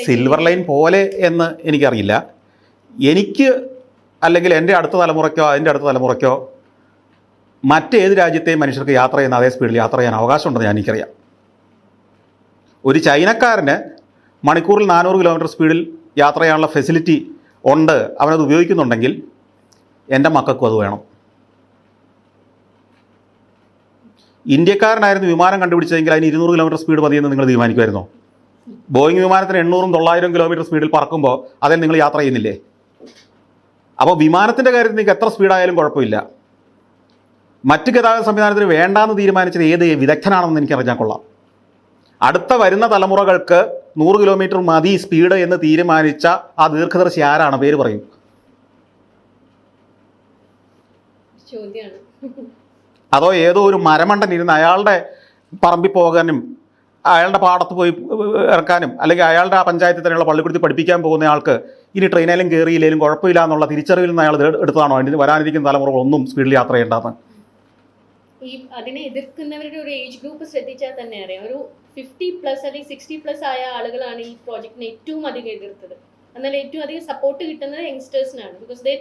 Silver line പോലെ എന്ന് എനിക്കറിയില്ല. എനിക്ക് അല്ലെങ്കിൽ എൻ്റെ അടുത്ത തലമുറയ്ക്കോ അതിൻ്റെ അടുത്ത തലമുറയ്ക്കോ മറ്റേത് രാജ്യത്തെയും മനുഷ്യർക്ക് യാത്ര ചെയ്യുന്ന അതേ സ്പീഡിൽ യാത്ര ചെയ്യാൻ അവകാശമുണ്ടെന്ന് എനിക്കറിയാം. ഒരു ചൈനക്കാരന് മണിക്കൂറിൽ 400 കിലോമീറ്റർ സ്പീഡിൽ യാത്ര ചെയ്യാനുള്ള ഫെസിലിറ്റി ഉണ്ട്, അവനത് ഉപയോഗിക്കുന്നുണ്ടെങ്കിൽ എൻ്റെ മക്കൾക്കും അത് വേണം. ഇന്ത്യക്കാരനായിരുന്നു വിമാനം കണ്ടുപിടിച്ചതെങ്കിൽ അതിന് 200 കിലോമീറ്റർ സ്പീഡ് മതിയെന്ന് നിങ്ങൾ തീരുമാനിക്കുമായിരുന്നോ? ബോയിങ് വിമാനത്തിന് 800-900 കിലോമീറ്റർ സ്പീഡിൽ പറക്കുമ്പോൾ അതിൽ നിങ്ങൾ യാത്ര ചെയ്യുന്നില്ലേ? അപ്പോൾ വിമാനത്തിൻ്റെ കാര്യത്തിൽ നിങ്ങൾക്ക് എത്ര സ്പീഡായാലും കുഴപ്പമില്ല. മറ്റ് ഗതാഗത സംവിധാനത്തിന് വേണ്ടാന്ന് തീരുമാനിച്ചത് ഏത് വിദഗ്ധനാണെന്ന് എനിക്കറിഞ്ഞാൽ കൊള്ളാം. അടുത്ത വരുന്ന തലമുറകൾക്ക് 100 കിലോമീറ്റർ മതി സ്പീഡ് എന്ന് തീരുമാനിച്ച ആ ദീർഘദർശി ആരാണ്? പേര് പറയും. അതോ ഏതോ ഒരു മരമണ്ടൻ ഇരുന്ന് അയാളുടെ പറമ്പിൽ പോകാനും അയാളുടെ പാടത്ത് പോയി ഇറക്കാനും അല്ലെങ്കിൽ അയാളുടെ ആ പഞ്ചായത്തിൽ തന്നെയുള്ള പള്ളിക്കൂടത്തിൽ പഠിപ്പിക്കാൻ പോകുന്ന ആൾക്ക് ഇനി ട്രെയിനിലും കയറിയില്ലെങ്കിലും കുഴപ്പമില്ല എന്നുള്ള തിരിച്ചറിവിൽ നിന്ന് അയാൾ എടുത്തതാണോ അതിന് വരാനിരിക്കുന്ന തലമുറകളൊന്നും സ്പീഡിൽ യാത്ര ചെയ്യേണ്ടതെന്ന്? ഈ അതിനെ എതിർക്കുന്നവരുടെ ഒരു ഏജ് ഗ്രൂപ്പ് ശ്രദ്ധിച്ചാൽ തന്നെ അറിയാം. ഒരു 50+ അല്ലെങ്കിൽ 60+ ആയ ആളുകളാണ് ഈ പ്രോജക്റ്റിനെ ഏറ്റവും അധികം എതിർത്തത്. എന്നാൽ ഏറ്റവും അധികം സപ്പോർട്ട് കിട്ടുന്നത് യങ്സ്റ്റേഴ്സിനാണ്. ബിക്കോസ് ദേ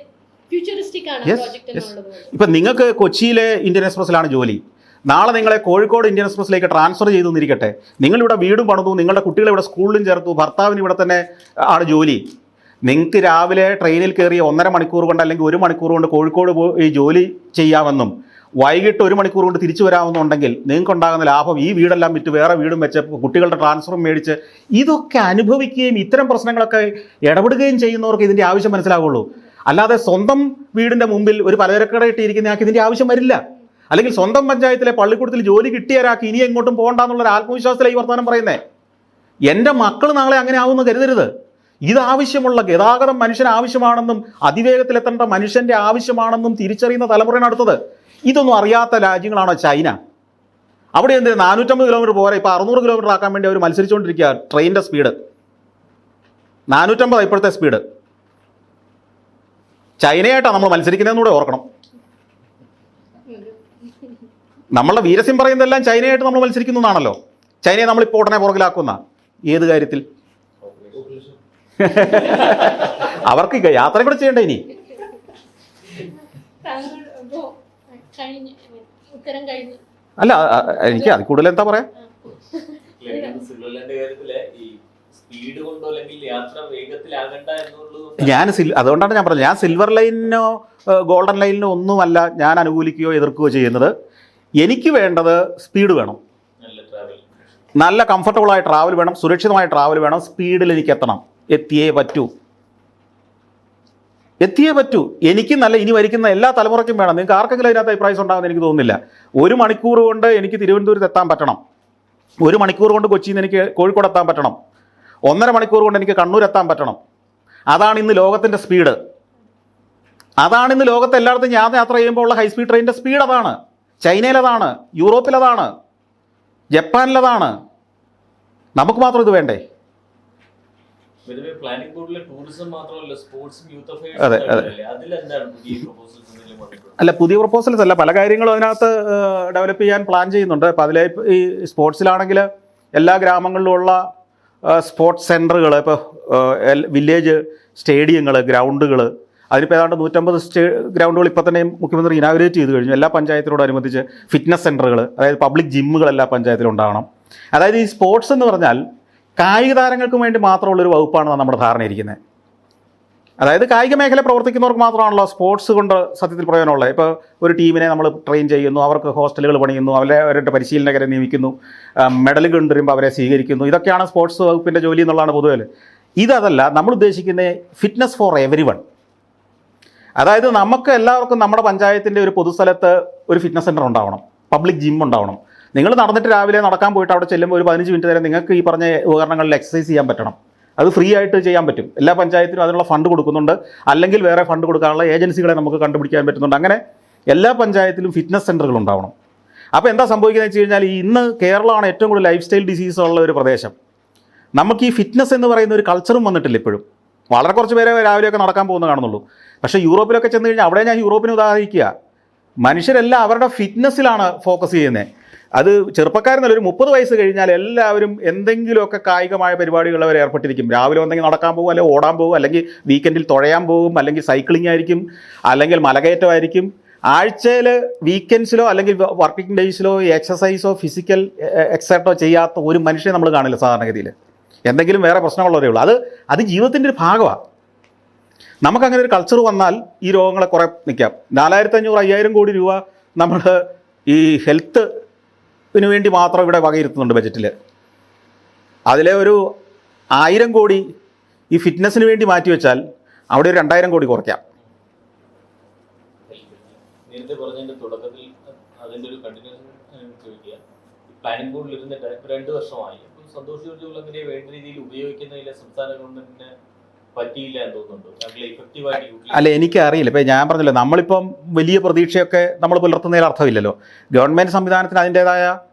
ഫ്യൂച്ചറിസ്റ്റിക് ആണ് പ്രോജക്റ്റ് എന്നുള്ളത്. ഇപ്പം നിങ്ങൾക്ക് കൊച്ചിയിലെ ഇന്ത്യൻ എക്സ്പ്രസ്സിലാണ് ജോലി, നാളെ നിങ്ങളെ കോഴിക്കോട് ഇന്ത്യൻ എക്സ്പ്രസ്സിലേക്ക് ട്രാൻസ്ഫർ ചെയ്തു എന്നിരിക്കട്ടെ. നിങ്ങളിവിടെ വീടും പണിതു, നിങ്ങളുടെ കുട്ടികളെ ഇവിടെ സ്കൂളിലും ചേർത്തു, ഭർത്താവിന് ഇവിടെ തന്നെ ആണ് ജോലി. നിങ്ങൾക്ക് രാവിലെ ട്രെയിനിൽ കയറി 1.5 മണിക്കൂർ കൊണ്ട് അല്ലെങ്കിൽ 1 മണിക്കൂർ കൊണ്ട് കോഴിക്കോട് പോയി ജോലി ചെയ്യാമെന്നും വൈകിട്ട് 1 മണിക്കൂർ കൊണ്ട് തിരിച്ചു വരാമെന്നുണ്ടെങ്കിൽ നിങ്ങൾക്കുണ്ടാകുന്ന ലാഭം ഈ വീടെല്ലാം വിറ്റ് വേറെ വീടും വെച്ച് കുട്ടികളുടെ ട്രാൻസ്ഫറും മേടിച്ച് ഇതൊക്കെ അനുഭവിക്കുകയും ഇത്തരം പ്രശ്നങ്ങളൊക്കെ ഇടപെടുകയും ചെയ്യുന്നവർക്ക് ഇതിൻ്റെ ആവശ്യം മനസ്സിലാവുള്ളൂ. അല്ലാതെ സ്വന്തം വീടിൻ്റെ മുമ്പിൽ ഒരു പലചരക്കട ഇട്ടിരിക്കുന്നയാൾക്ക് ഇതിൻ്റെ ആവശ്യം വരില്ല. അല്ലെങ്കിൽ സ്വന്തം പഞ്ചായത്തിലെ പള്ളിക്കൂടത്തിൽ ജോലി കിട്ടിയവരാൾക്ക് ഇനി എങ്ങോട്ടും പോകണ്ടെന്നുള്ളൊരു ആത്മവിശ്വാസത്തിലാണ് ഈ വർത്തമാനം പറയുന്നത്. എൻ്റെ മക്കൾ നാളെ അങ്ങനെ ആവുമെന്ന് കരുതരുത്. ഇതാവശ്യമുള്ള ഗതാഗതം മനുഷ്യന് ആവശ്യമാണെന്നും അതിവേഗത്തിലെത്തേണ്ട മനുഷ്യൻ്റെ ആവശ്യമാണെന്നും തിരിച്ചറിയുന്ന തലമുറയാണ് അടുത്തത്. ഇതൊന്നും അറിയാത്ത രാജ്യങ്ങളാണോ ചൈന? അവിടെ എന്തിന് 450 കിലോമീറ്റർ പോരെ, ഇപ്പോൾ 600 കിലോമീറ്റർ ആക്കാൻ വേണ്ടി അവർ മത്സരിച്ചുകൊണ്ടിരിക്കുക. ട്രെയിനിൻ്റെ സ്പീഡ് 450 ഇപ്പോഴത്തെ സ്പീഡ്. ചൈനയായിട്ടാണ് നമ്മൾ മത്സരിക്കുന്നതെന്ന് കൂടെ ഓർക്കണം. നമ്മളുടെ വീരസിംഹം പറയുന്നതെല്ലാം ചൈനയായിട്ട് നമ്മൾ മത്സരിക്കുന്നതാണല്ലോ. ചൈനയെ നമ്മളിപ്പോൾ ഉടനെ പുറകിലാക്കുന്ന ഏത് കാര്യത്തിൽ? അവർക്ക് യാത്ര കൂടെ ചെയ്യണ്ടേ ഇനി? അല്ല, എനിക്ക് അതിൽ കൂടുതൽ എന്താ പറയാ. അതുകൊണ്ടാണ് ഞാൻ പറഞ്ഞത്, ഞാൻ സിൽവർ ലൈനിനോ ഗോൾഡൻ ലൈനിനോ ഒന്നുമല്ല ഞാൻ അനുകൂലിക്കുകയോ എതിർക്കുകയോ ചെയ്യുന്നത്. എനിക്ക് വേണ്ടത് സ്പീഡ് വേണം, നല്ല കംഫർട്ടബിളായ ട്രാവൽ വേണം, സുരക്ഷിതമായ ട്രാവൽ വേണം. സ്പീഡിൽ എനിക്ക് എത്തണം, എത്തിയേ പറ്റൂ. എനിക്ക് നല്ല ഇനി വരിക്കുന്ന എല്ലാ തലമുറയ്ക്കും വേണം. നിങ്ങൾക്ക് ആർക്കെങ്കിലും അതിനകത്ത് അഭിപ്രായം ഉണ്ടാകുമെന്ന് എനിക്ക് തോന്നുന്നില്ല. 1 മണിക്കൂർ കൊണ്ട് എനിക്ക് തിരുവനന്തപുരത്ത് എത്താൻ പറ്റണം, 1 മണിക്കൂർ കൊണ്ട് കൊച്ചിയിൽ നിന്ന് എനിക്ക് കോഴിക്കോട് എത്താൻ പറ്റണം, 1.5 മണിക്കൂർ കൊണ്ട് എനിക്ക് കണ്ണൂർ എത്താൻ പറ്റണം. അതാണ് ഇന്ന് ലോകത്തിൻ്റെ സ്പീഡ്. അതാണ് ഇന്ന് ലോകത്ത് എല്ലായിടത്തും ഞാൻ യാത്ര ചെയ്യുമ്പോൾ ഉള്ള ഹൈസ്പീഡ് ട്രെയിനിൻ്റെ സ്പീഡ്. അതാണ് ചൈനയിലതാണ്, യൂറോപ്പിലതാണ്, ജപ്പാനിലതാണ്. നമുക്ക് മാത്രം ഇത് വേണ്ടേ? അതെ അതെ. അല്ല, പുതിയ പ്രപ്പോസൽസ് അല്ല, പല കാര്യങ്ങളും അതിനകത്ത് ഡെവലപ്പ് ചെയ്യാൻ പ്ലാൻ ചെയ്യുന്നുണ്ട്. അപ്പോൾ അതിലെ ഈ സ്പോർട്സിലാണെങ്കിൽ എല്ലാ ഗ്രാമങ്ങളിലുമുള്ള സ്പോർട്സ് സെൻറ്ററുകൾ, ഇപ്പോൾ വില്ലേജ് സ്റ്റേഡിയങ്ങൾ, ഗ്രൗണ്ടുകൾ, അതിനിപ്പോൾ ഏതാണ്ട് 150 ഗ്രൗണ്ടുകൾ ഇപ്പോൾ തന്നെ മുഖ്യമന്ത്രി ഇനാഗുറേറ്റ് ചെയ്ത് കഴിഞ്ഞു. എല്ലാ പഞ്ചായത്തിനോടനുബന്ധിച്ച് ഫിറ്റ്നസ് സെൻറ്ററുകൾ, അതായത് പബ്ലിക് ജിമ്മുകൾ എല്ലാ പഞ്ചായത്തിലും ഉണ്ടാകണം. അതായത് ഈ സ്പോർട്സ് എന്ന് പറഞ്ഞാൽ കായിക താരങ്ങൾക്ക് വേണ്ടി മാത്രമുള്ളൊരു വകുപ്പാണ് നമ്മുടെ ധാരണ ഇരിക്കുന്നത്. അതായത് കായിക മേഖല പ്രവർത്തിക്കുന്നവർക്ക് മാത്രമാണല്ലോ സ്പോർട്സ് കൊണ്ട് സത്യത്തിൽ പ്രയോജനമുള്ളത്. ഇപ്പോൾ ഒരു ടീമിനെ നമ്മൾ ട്രെയിൻ ചെയ്യുന്നു, അവർക്ക് ഹോസ്റ്റലുകൾ പണിയുന്നു, അവരുടെ പരിശീലകരെ നിയമിക്കുന്നു, മെഡൽ കൊണ്ടുവരുമ്പോൾ അവരെ സ്വീകരിക്കുന്നു. ഇതൊക്കെയാണ് സ്പോർട്സ് വകുപ്പിൻ്റെ ജോലി എന്നുള്ളതാണ് പൊതുവെ. ഇതല്ല നമ്മൾ ഉദ്ദേശിക്കുന്ന ഫിറ്റ്നസ് ഫോർ എവരി വൺ. അതായത് നമുക്ക് എല്ലാവർക്കും നമ്മുടെ പഞ്ചായത്തിൻ്റെ ഒരു പൊതുസ്ഥലത്ത് ഒരു ഫിറ്റ്നസ് സെൻറ്റർ ഉണ്ടാവണം, പബ്ലിക് ജിം ഉണ്ടാവണം. നിങ്ങൾ നടന്നിട്ട് രാവിലെ നടക്കാൻ പോയിട്ട് അവിടെ ചെല്ലുമ്പോൾ ഒരു 15 മിനിറ്റ് നേരം നിങ്ങൾക്ക് ഈ പറഞ്ഞ ഉപകരണങ്ങളിൽ എക്സസൈസ് ചെയ്യാൻ പറ്റണം. അത് ഫ്രീ ആയിട്ട് ചെയ്യാൻ പറ്റും. എല്ലാ പഞ്ചായത്തിനും അതിനുള്ള ഫണ്ട് കൊടുക്കുന്നുണ്ട്, അല്ലെങ്കിൽ വേറെ ഫണ്ട് കൊടുക്കാനുള്ള ഏജൻസികളെ നമുക്ക് കണ്ടുപിടിക്കാൻ പറ്റുന്നുണ്ട്. അങ്ങനെ എല്ലാ പഞ്ചായത്തിലും ഫിറ്റ്നസ് സെൻ്ററുകൾ ഉണ്ടാവണം. അപ്പോൾ എന്താ സംഭവിക്കുന്നത് വെച്ച് കഴിഞ്ഞാൽ, ഇന്ന് കേരളമാണ് ഏറ്റവും കൂടുതൽ ലൈഫ് സ്റ്റൈൽ ഡിസീസ് ഉള്ള ഒരു പ്രദേശം. നമുക്ക് ഈ ഫിറ്റ്നസ് എന്ന് പറയുന്ന ഒരു കൾച്ചറും വന്നിട്ടില്ല ഇപ്പോഴും. വളരെ കുറച്ച് പേരെ രാവിലെയൊക്കെ നടക്കാൻ പോകുന്ന കാണുന്നുള്ളൂ. പക്ഷേ യൂറോപ്പിലൊക്കെ ചെന്ന് കഴിഞ്ഞാൽ, അവിടെ ഞാൻ യൂറോപ്പിനെ ഉദാഹരിക്കുക, മനുഷ്യരെല്ലാം അവരുടെ ഫിറ്റ്നസ്സിലാണ് ഫോക്കസ് ചെയ്യുന്നത്. അത് ചെറുപ്പക്കാരെന്നല്ല, ഒരു 30 വയസ്സ് കഴിഞ്ഞാൽ എല്ലാവരും എന്തെങ്കിലുമൊക്കെ കായികമായ പരിപാടികൾ അവർ ഏർപ്പെട്ടിരിക്കും. രാവിലെ എന്തെങ്കിലും നടക്കാൻ പോകും, അല്ലെങ്കിൽ ഓടാൻ പോകും, അല്ലെങ്കിൽ വീക്കെൻഡിൽ തുഴയാൻ പോകും, അല്ലെങ്കിൽ സൈക്ലിംഗ് ആയിരിക്കും, അല്ലെങ്കിൽ മലകയറ്റമായിരിക്കും. ആഴ്ചയിൽ വീക്കെൻഡ്സിലോ അല്ലെങ്കിൽ വർക്കിംഗ് ഡേയ്സിലോ എക്സസൈസോ ഫിസിക്കൽ എക്സർട്ടോ ചെയ്യാത്ത ഒരു മനുഷ്യനെ നമ്മൾ കാണില്ല സാധാരണഗതിയിൽ. എന്തെങ്കിലും വേറെ പ്രശ്നമുള്ളവരേ ഉള്ളൂ. അത് ജീവിതത്തിൻ്റെ ഒരു ഭാഗമാണ്. നമുക്കങ്ങനെ ഒരു കൾച്ചർ വന്നാൽ ഈ രോഗങ്ങളെ കുറേ നിൽക്കാം. 4500-5000 കോടി രൂപ നമ്മൾ ഈ ഹെൽത്തിന് വേണ്ടി മാത്രം ഇവിടെ വകയിരുത്തുന്നുണ്ട് ബജറ്റിൽ. അതിലെ ഒരു 1000 കോടി ഈ ഫിറ്റ്നസ്സിന് വേണ്ടി മാറ്റിവെച്ചാൽ അവിടെ ഒരു 2000 കോടി കുറയ്ക്കാം. നേരത്തെ പറഞ്ഞതിന്റെ തുടക്കത്തിൽ അതിന്റെ ഒരു കണ്ടിന്യൂഷൻ ചോദിക്കുക. പ്ലാനിംഗ് ബോർഡിൽ ഇരുന്നിട്ട് 2 വർഷമായി. സന്തോഷ് ജോർജ് കുളങ്ങരയെ വേണ്ട രീതിയിൽ ഉപയോഗിക്കുന്നതിലെ സംസ്ഥാന ഗവൺമെന്റിന് പറ്റിയില്ല എന്ന് തോന്നുന്നുണ്ടോ? എഫക്റ്റീവായിട്ട് അല്ല, എനിക്കറിയില്ല. ഇപ്പം ഞാൻ പറഞ്ഞല്ലോ, നമ്മളിപ്പം വലിയ പ്രതീക്ഷയൊക്കെ നമ്മൾ പുലർത്തുന്നതിൽ അർത്ഥമില്ലല്ലോ. ഗവൺമെൻറ് സംവിധാനത്തിന് അതിൻ്റേതായ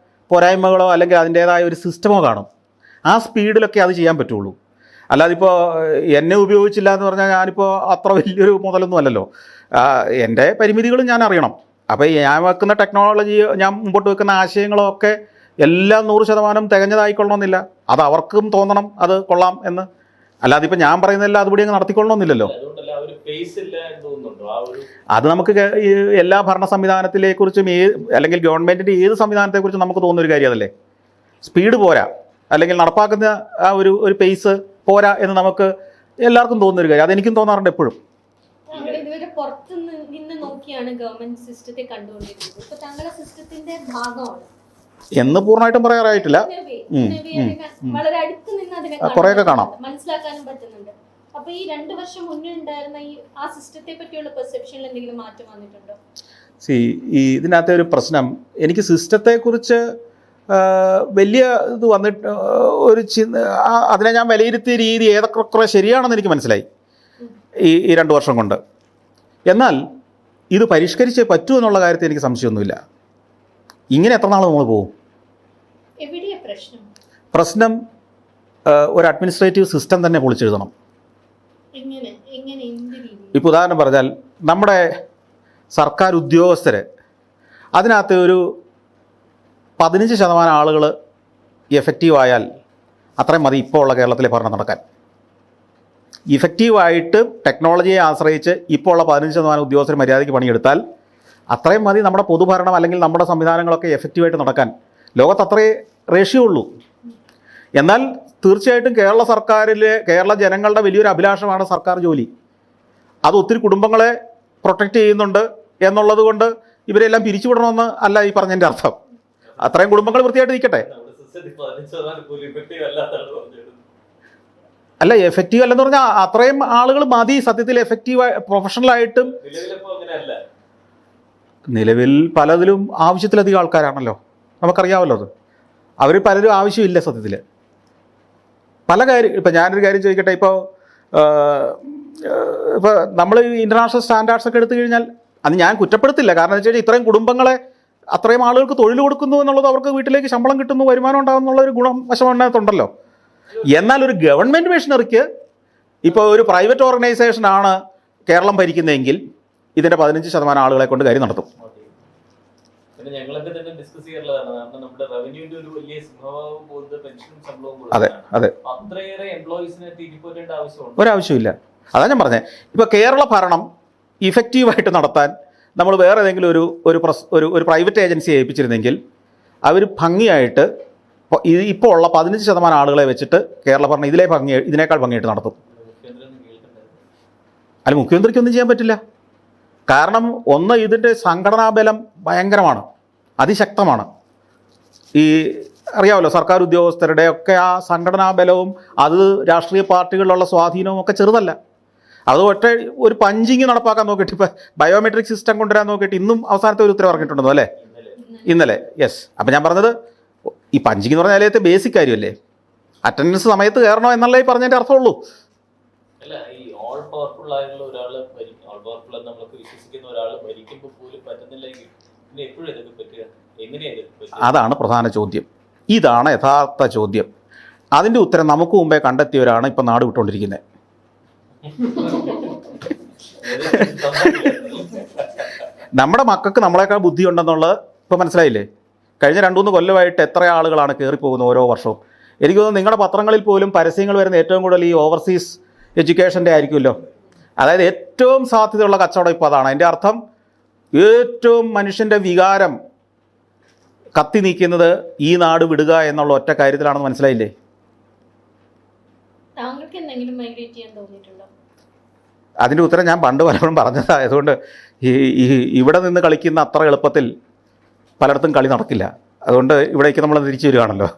പോരായ്മകളോ അല്ലെങ്കിൽ അതിൻ്റേതായ ഒരു സിസ്റ്റമോ കാണും. ആ സ്പീഡിലൊക്കെ അത് ചെയ്യാൻ പറ്റുള്ളൂ. അല്ലാതെ ഇപ്പോൾ എന്നെ ഉപയോഗിച്ചില്ല എന്ന് പറഞ്ഞാൽ ഞാനിപ്പോൾ അത്ര വലിയൊരു മുതലൊന്നും അല്ലല്ലോ. എൻ്റെ പരിമിതികളും ഞാൻ അറിയണം. അപ്പോൾ ഞാൻ വെക്കുന്ന ടെക്നോളജി, ഞാൻ മുമ്പോട്ട് വെക്കുന്ന ആശയങ്ങളൊക്കെ എല്ലാം 100% തികഞ്ഞതായിക്കൊള്ളണമെന്നില്ല. അത് അവർക്കും തോന്നണം അത് കൊള്ളാം എന്ന്. അല്ലാതെ ഇപ്പം ഞാൻ പറയുന്നതെല്ലാം അതുപടി അങ്ങ് നടത്തിക്കൊള്ളണമെന്നില്ലല്ലോ. അത് നമുക്ക് എല്ലാ ഭരണ സംവിധാനത്തിനെക്കുറിച്ചും അല്ലെങ്കിൽ ഗവൺമെൻറ്റിൻ്റെ ഏത് സംവിധാനത്തെക്കുറിച്ചും നമുക്ക് തോന്നുന്ന ഒരു കാര്യം അതല്ലേ. സ്പീഡ് പോരാ, അല്ലെങ്കിൽ നടപ്പാക്കുന്ന ആ ഒരു പേസ് പോരാ എന്ന് നമുക്ക് എല്ലാവർക്കും തോന്നുന്നൊരു കാര്യം. അതെനിക്കും തോന്നാറുണ്ട് എപ്പോഴും. ഇതുവരെ പുറത്ത് നിന്ന് നോക്കിയാണ് ഗവൺമെന്റ് സിസ്റ്റത്തെ കണ്ടുകൊണ്ടിരിക്കുന്നത്. ഇപ്പൊ താങ്കളുടെ സിസ്റ്റത്തിന്റെ ഭാഗമാണ് എന്ന് പൂർണ്ണമായിട്ടും പറയാറായിട്ടില്ല. വളരെ അടുത്ത് നിന്ന് അതിനെ കുറേയൊക്കെ കാണാം, മനസ്സിലാക്കാനും പറ്റുന്നുണ്ട്. അപ്പൊ ഈ 2 വർഷം മുന്നേ ഉണ്ടായിരുന്ന ആ സിസ്റ്റത്തെ പറ്റിയുള്ള പെർസെപ്ഷനിൽ എന്തെങ്കിലും മാറ്റം വന്നിട്ടുണ്ടോ? ഇതിനകത്തെ ഒരു പ്രശ്നം, എനിക്ക് സിസ്റ്റത്തെക്കുറിച്ച് വലിയ ഇത് വന്നിട്ട് അതിനെ ഞാൻ വിലയിരുത്തിയ രീതി ഏതൊക്കെ ശരിയാണെന്ന് എനിക്ക് മനസ്സിലായി ഈ 2 വർഷം കൊണ്ട്. എന്നാൽ ഇത് പരിഷ്കരിച്ചേ പറ്റൂ എന്നുള്ള കാര്യത്തിൽ എനിക്ക് സംശയമൊന്നുമില്ല. ഇങ്ങനെ എത്ര നാൾ നമ്മൾ പോകും? പ്രശ്നം ഒരു അഡ്മിനിസ്ട്രേറ്റീവ് സിസ്റ്റം തന്നെ പൊളിച്ചെഴുതണം. ഇപ്പോൾ ഉദാഹരണം പറഞ്ഞാൽ, നമ്മുടെ സർക്കാർ ഉദ്യോഗസ്ഥർ അതിനകത്ത് ഒരു 15% ആളുകൾ എഫക്റ്റീവായാൽ അത്രയും മതി ഇപ്പോൾ ഉള്ള കേരളത്തിലെ ഭരണം നടക്കാൻ. ഇഫക്റ്റീവായിട്ട് ടെക്നോളജിയെ ആശ്രയിച്ച് ഇപ്പോൾ ഉള്ള 15% ഉദ്യോഗസ്ഥർ മര്യാദയ്ക്ക് പണിയെടുത്താൽ അത്രയും മതി നമ്മുടെ പൊതുഭരണം അല്ലെങ്കിൽ നമ്മുടെ സംവിധാനങ്ങളൊക്കെ എഫക്റ്റീവായിട്ട് നടക്കാൻ. ലോകത്ത് അത്രേ റേഷ്യോ ഉള്ളൂ. എന്നാൽ തീർച്ചയായിട്ടും കേരള ജനങ്ങളുടെ വലിയൊരു അഭിലാഷമാണ് സർക്കാർ ജോലി. അത് ഒത്തിരി കുടുംബങ്ങളെ പ്രൊട്ടക്റ്റ് ചെയ്യുന്നുണ്ട് എന്നുള്ളത് കൊണ്ട് ഇവരെല്ലാം പിരിച്ചുവിടണമെന്ന് അല്ല ഈ പറഞ്ഞതിൻ്റെ അർത്ഥം. അത്രയും കുടുംബങ്ങൾ വൃത്തിയായിട്ട് നിൽക്കട്ടെ. അല്ല, എഫക്റ്റീവ് അല്ലെന്ന് പറഞ്ഞാൽ അത്രയും ആളുകൾ മതി സത്യത്തിൽ എഫക്റ്റീവ് പ്രൊഫഷണലായിട്ടും. നിലവിൽ പലതിലും ആവശ്യത്തിലധികം ആൾക്കാരാണല്ലോ, നമുക്കറിയാമല്ലോ. അവർ പലരും ആവശ്യമില്ല സത്യത്തിൽ. പല കാര്യം, ഇപ്പം ഞാനൊരു കാര്യം ചോദിക്കട്ടെ. ഇപ്പോൾ നമ്മൾ ഇൻ്റർനാഷണൽ സ്റ്റാൻഡേർഡ്സ് ഒക്കെ എടുത്തു കഴിഞ്ഞാൽ അത് ഞാൻ കുറ്റപ്പെടുത്തില്ല. കാരണം എന്ന് വെച്ച് കഴിഞ്ഞാൽ ഇത്രയും കുടുംബങ്ങളെ അത്രയും ആളുകൾക്ക് തൊഴിൽ കൊടുക്കുന്നു എന്നുള്ളത്, അവർക്ക് വീട്ടിലേക്ക് ശമ്പളം കിട്ടുന്നു, വരുമാനം ഉണ്ടാകുന്നുള്ള ഒരു ഗുണം വശമുണ്ടല്ലോ. എന്നാൽ ഒരു ഗവൺമെൻറ് മെഷീനറിക്ക് ഇപ്പോൾ ഒരു പ്രൈവറ്റ് ഓർഗനൈസേഷനാണ് കേരളം ഭരിക്കുന്നതെങ്കിൽ ഇതിൻ്റെ 15% ആളുകളെ കൊണ്ട് കാര്യം നടത്തും. ഞങ്ങളൊക്കെ തന്നെ ഡിസ്കസ് ചെയ്യാറുള്ളതാണ്. കാരണം നമ്മുടെ റവന്യൂവിന്റെ ഒരു വലിയ സിംഹഭാവം പോകുന്നത് പെൻഷനും ശമ്പളവും. അതെ, അത്രയേറെ എംപ്ലോയീസിനെ തിരിപ്പോറ്റേണ്ട ആവശ്യമുണ്ട്? ഒരാവശ്യമില്ല. അതാ ഞാൻ പറഞ്ഞത്. ഇപ്പോൾ കേരള ഭരണം ഇഫക്റ്റീവായിട്ട് നടത്താൻ നമ്മൾ വേറെ ഏതെങ്കിലും ഒരു പ്രൈവറ്റ് ഏജൻസിയെ ഏൽപ്പിച്ചിരുന്നെങ്കിൽ അവർ ഭംഗിയായിട്ട് ഇപ്പോൾ ഉള്ള 15% ആളുകളെ വെച്ചിട്ട് കേരള ഭരണം ഇതിനേക്കാൾ ഭംഗിയായിട്ട് നടത്തും. അല്ല, മുഖ്യമന്ത്രിക്കൊന്നും ചെയ്യാൻ പറ്റില്ല. കാരണം ഒന്ന്, ഇതിൻ്റെ സംഘടനാബലം ഭയങ്കരമാണ്, അതിശക്തമാണ്. അറിയാമല്ലോ, സർക്കാർ ഉദ്യോഗസ്ഥരുടെ ഒക്കെ ആ സംഘടനാബലവും അത് രാഷ്ട്രീയ പാർട്ടികളിലുള്ള സ്വാധീനവും ഒക്കെ ചെറുതല്ല. അത് ഒരു പഞ്ചിങ് നടപ്പാക്കാൻ നോക്കിയിട്ട്, ഇപ്പോൾ ബയോമെട്രിക് സിസ്റ്റം കൊണ്ടുവരാൻ നോക്കിയിട്ട് ഇന്നും അവസാനത്തെ ഒരു ഉത്തരവ് ഇറങ്ങിയിട്ടുണ്ടോ അല്ലേ? ഇന്നലെ. യെസ്. അപ്പം ഞാൻ പറഞ്ഞത്, ഈ പഞ്ചിങ് എന്ന് പറഞ്ഞാൽ അതിലത്തെ ബേസിക് കാര്യമല്ലേ. അറ്റൻഡൻസ് സമയത്ത് കയറണോ എന്നല്ലേ ഈ പറഞ്ഞതിൻ്റെ അർത്ഥമുള്ളൂ. അതാണ് പ്രധാന ചോദ്യം. ഇതാണ് യഥാർത്ഥ ചോദ്യം. അതിൻ്റെ ഉത്തരം നമുക്ക് മുമ്പേ കണ്ടെത്തിയവരാണ് ഇപ്പം നാട് വിട്ടുകൊണ്ടിരിക്കുന്നത്. നമ്മുടെ മക്കൾക്ക് നമ്മളെക്കാൾ ബുദ്ധിയുണ്ടെന്നുള്ളത് ഇപ്പം മനസ്സിലായില്ലേ? കഴിഞ്ഞ 2-3 കൊല്ലമായിട്ട് എത്ര ആളുകളാണ് കയറിപ്പോകുന്നത് ഓരോ വർഷവും. എനിക്ക് തോന്നുന്നു നിങ്ങളുടെ പത്രങ്ങളിൽ പോലും പരസ്യങ്ങൾ വരുന്ന ഏറ്റവും കൂടുതൽ ഈ ഓവർസീസ് എഡ്യൂക്കേഷൻ്റെ ആയിരിക്കുമല്ലോ. അതായത് ഏറ്റവും സാധ്യതയുള്ള കച്ചവടം ഇപ്പോൾ അതാണ്. അതിൻ്റെ അർത്ഥം ഏറ്റവും മനുഷ്യൻ്റെ വികാരം കത്തി നീക്കുന്നത് ഈ നാട് വിടുക എന്നുള്ള ഒറ്റ കാര്യത്തിലാണെന്ന് മനസ്സിലായില്ലേ? താങ്കൾക്ക് എന്തെങ്കിലും മൈഗ്രേറ്റ് ചെയ്യാൻ തോന്നിയിട്ടുണ്ടോ? അതിൻ്റെ ഉത്തരം ഞാൻ പണ്ട് പലപ്പോഴും പറഞ്ഞതായതുകൊണ്ട് ഇവിടെ നിന്ന് കളിക്കുന്ന അത്ര എളുപ്പത്തിൽ പലയിടത്തും കളി നടക്കില്ല. അതുകൊണ്ട് ഇവിടേക്ക് നമ്മൾ തിരിച്ചു വരികയാണല്ലോ.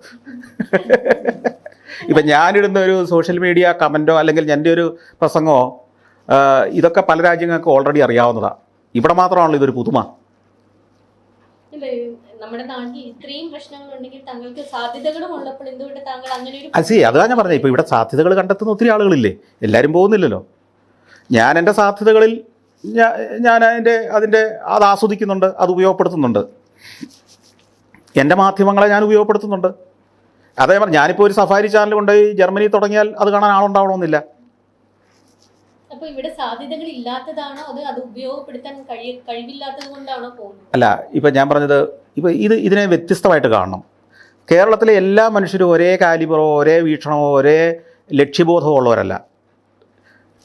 ഇപ്പം ഞാനിടുന്ന ഒരു സോഷ്യൽ മീഡിയ കമൻറ്റോ അല്ലെങ്കിൽ എൻ്റെ ഒരു പ്രസംഗമോ ഇതൊക്കെ പല രാജ്യങ്ങൾക്ക് ഓൾറെഡി അറിയാവുന്നതാണ്. ഇവിടെ മാത്രമാണല്ലോ ഇതൊരു പുതുമ. നമ്മുടെ നാട്ടിൽ ഇത്രയും പ്രശ്നങ്ങൾ ഉണ്ടെങ്കിൽ താങ്കൾക്ക് സാധ്യതകളും ഉള്ളപ്പോൾ എന്തുകൊണ്ട് താങ്കൾ അങ്ങനെ ഒരു അതാ ഞാൻ പറഞ്ഞത്. ഇപ്പോൾ ഇവിടെ സാധ്യതകൾ കണ്ടെത്തുന്ന ഒത്തിരി ആളുകളില്ലേ, എല്ലാവരും പോകുന്നില്ലല്ലോ. ഞാൻ എൻ്റെ സാധ്യതകളിൽ ഞാൻ അതിൻ്റെ അത് ആസ്വദിക്കുന്നുണ്ട്, അത് ഉപയോഗപ്പെടുത്തുന്നുണ്ട്. എൻ്റെ മാധ്യമങ്ങളെ ഞാൻ ഉപയോഗപ്പെടുത്തുന്നുണ്ട്. അതേ പറഞ്ഞ ഞാനിപ്പോൾ ഒരു സഫാരി ചാനൽ കൊണ്ടുപോയി ജർമ്മനി തുടങ്ങിയാൽ അത് കാണാൻ ആളുണ്ടാവണമെന്നില്ല. അപ്പോൾ ഇവിടെ സാധ്യതകൾ ഇല്ലാത്തതാണോ അത് ഉപയോഗപ്പെടുത്താൻ കഴിവില്ലാത്തത് കൊണ്ടാണോ പോകുന്നത്? അല്ല, ഇപ്പം ഞാൻ പറഞ്ഞത് ഇപ്പോൾ ഇതിനെ വ്യത്യസ്തമായിട്ട് കാണണം. കേരളത്തിലെ എല്ലാ മനുഷ്യരും ഒരേ കാലിബറോ ഒരേ വീക്ഷണമോ ഒരേ ലക്ഷ്യബോധമോ ഉള്ളവരല്ല.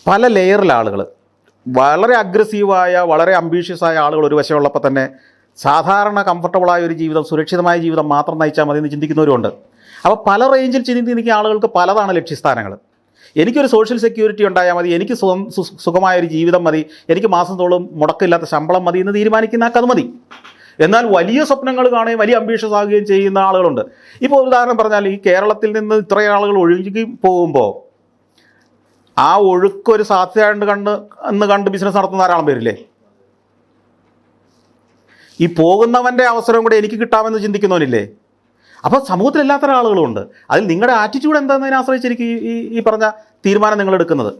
പല ലെയറിലെ ആളുകൾ, വളരെ അഗ്രസീവായ വളരെ അംബീഷ്യസായ ആളുകൾ ഒരു വശമുള്ളപ്പോൾ തന്നെ സാധാരണ കംഫർട്ടബിളായ ഒരു ജീവിതം, സുരക്ഷിതമായ ജീവിതം മാത്രം നയിച്ചാൽ മതി എന്ന് ചിന്തിക്കുന്നവരുണ്ട്. അപ്പോൾ പല റേഞ്ചിൽ ചിന്തിക്കുന്ന ആളുകൾക്ക് പലതാണ് ലക്ഷ്യസ്ഥാനങ്ങൾ. എനിക്കൊരു സോഷ്യൽ സെക്യൂരിറ്റി ഉണ്ടായാൽ മതി, എനിക്ക് സുഖമായൊരു ജീവിതം മതി, എനിക്ക് മാസം തോറും മുടക്കില്ലാത്ത ശമ്പളം മതി എന്ന് തീരുമാനിക്കുന്ന ആൾക്ക് അത് മതി. എന്നാൽ വലിയ സ്വപ്നങ്ങൾ കാണുകയും വലിയ അംബീഷ്യസ് ആകുകയും ചെയ്യുന്ന ആളുകളുണ്ട്. ഇപ്പോൾ ഒരു ഉദാഹരണം പറഞ്ഞാൽ, ഈ കേരളത്തിൽ നിന്ന് ഇത്രയും ആളുകൾ ഒഴുകി പോകുമ്പോൾ ആ ഒഴുക്കൊരു സാധ്യത കണ്ട് ബിസിനസ് നടത്തുന്ന ധാരാളം പേരില്ലേ? ഈ പോകുന്നവൻ്റെ അവസരം കൂടെ എനിക്ക് കിട്ടാമെന്ന് ചിന്തിക്കുന്നവനില്ലേ? അപ്പോൾ സമൂഹത്തിൽ എല്ലാത്തരം ആളുകളുമുണ്ട്. അതിൽ നിങ്ങളുടെ ആറ്റിറ്റ്യൂഡ് എന്താണെന്നതിനെ ആശ്രയിച്ചിരിക്കും ഈ പറഞ്ഞ തീരുമാനം നിങ്ങൾ എടുക്കുന്നത്.